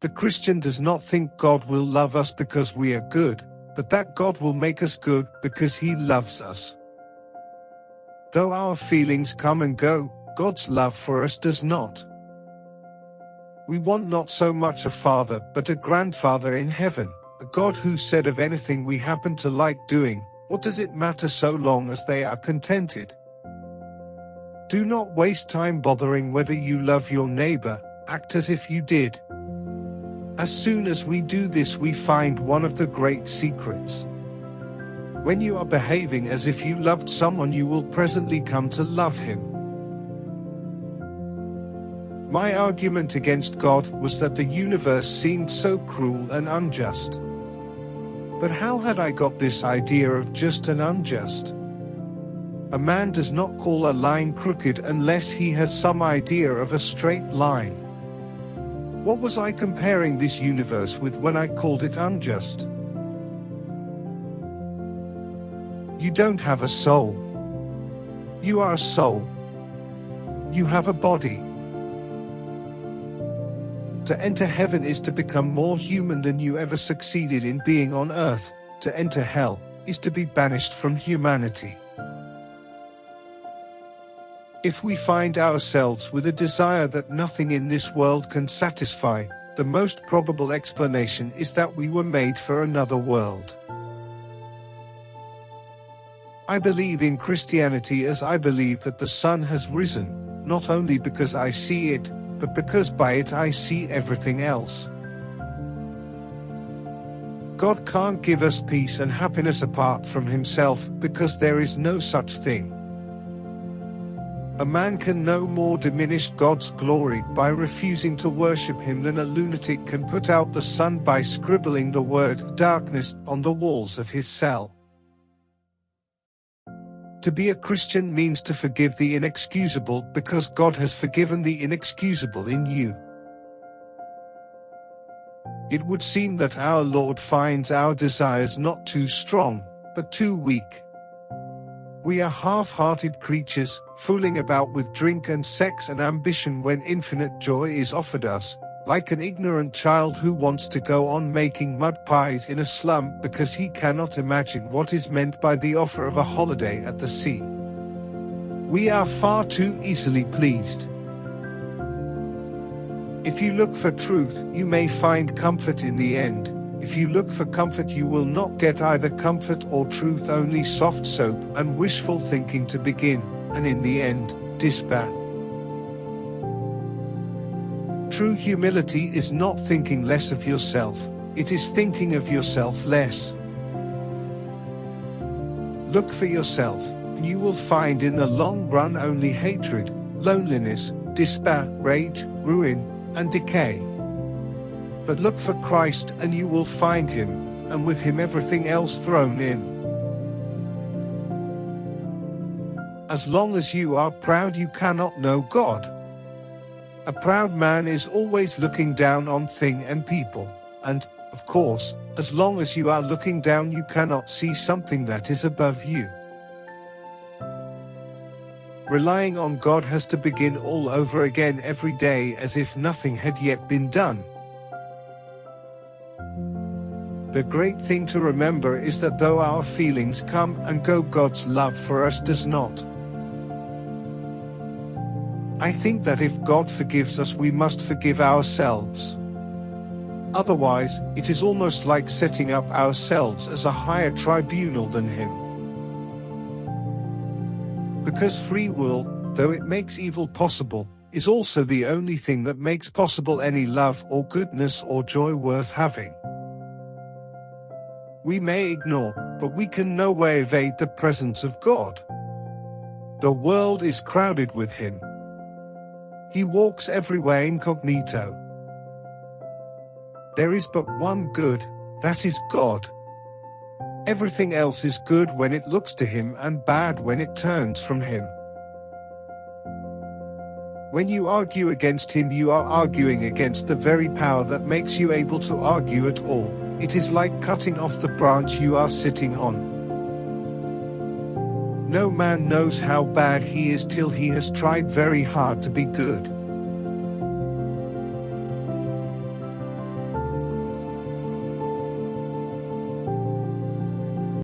The Christian does not think God will love us because we are good, but that God will make us good because He loves us. Though our feelings come and go, God's love for us does not. We want not so much a father but a grandfather in heaven, a God who said of anything we happen to like doing, "What does it matter so long as they are contented?" Do not waste time bothering whether you love your neighbor, act as if you did. As soon as we do this, we find one of the great secrets. When you are behaving as if you loved someone, you will presently come to love him. My argument against God was that the universe seemed so cruel and unjust. But how had I got this idea of just and unjust? A man does not call a line crooked unless he has some idea of a straight line. What was I comparing this universe with when I called it unjust? You don't have a soul. You are a soul. You have a body. To enter heaven is to become more human than you ever succeeded in being on earth. To enter hell is to be banished from humanity. If we find ourselves with a desire that nothing in this world can satisfy, the most probable explanation is that we were made for another world. I believe in Christianity as I believe that the sun has risen, not only because I see it, but because by it I see everything else. God can't give us peace and happiness apart from Himself, because there is no such thing. A man can no more diminish God's glory by refusing to worship Him than a lunatic can put out the sun by scribbling the word darkness on the walls of his cell. To be a Christian means to forgive the inexcusable because God has forgiven the inexcusable in you. It would seem that our Lord finds our desires not too strong, but too weak. We are half-hearted creatures, fooling about with drink and sex and ambition when infinite joy is offered us, like an ignorant child who wants to go on making mud pies in a slum because he cannot imagine what is meant by the offer of a holiday at the sea. We are far too easily pleased. If you look for truth, you may find comfort in the end. If you look for comfort, you will not get either comfort or truth, only soft soap and wishful thinking to begin, and in the end, despair. True humility is not thinking less of yourself, it is thinking of yourself less. Look for yourself, and you will find in the long run only hatred, loneliness, despair, rage, ruin, and decay. But look for Christ and you will find Him, and with Him everything else thrown in. As long as you are proud, you cannot know God. A proud man is always looking down on things and people, and, of course, as long as you are looking down, you cannot see something that is above you. Relying on God has to begin all over again every day as if nothing had yet been done. The great thing to remember is that though our feelings come and go, God's love for us does not. I think that if God forgives us, we must forgive ourselves. Otherwise, it is almost like setting up ourselves as a higher tribunal than Him. Because free will, though it makes evil possible, is also the only thing that makes possible any love or goodness or joy worth having. We may ignore, but we can no way evade the presence of God. The world is crowded with Him. He walks everywhere incognito. There is but one good, that is God. Everything else is good when it looks to Him and bad when it turns from Him. When you argue against Him, you are arguing against the very power that makes you able to argue at all. It is like cutting off the branch you are sitting on. No man knows how bad he is till he has tried very hard to be good.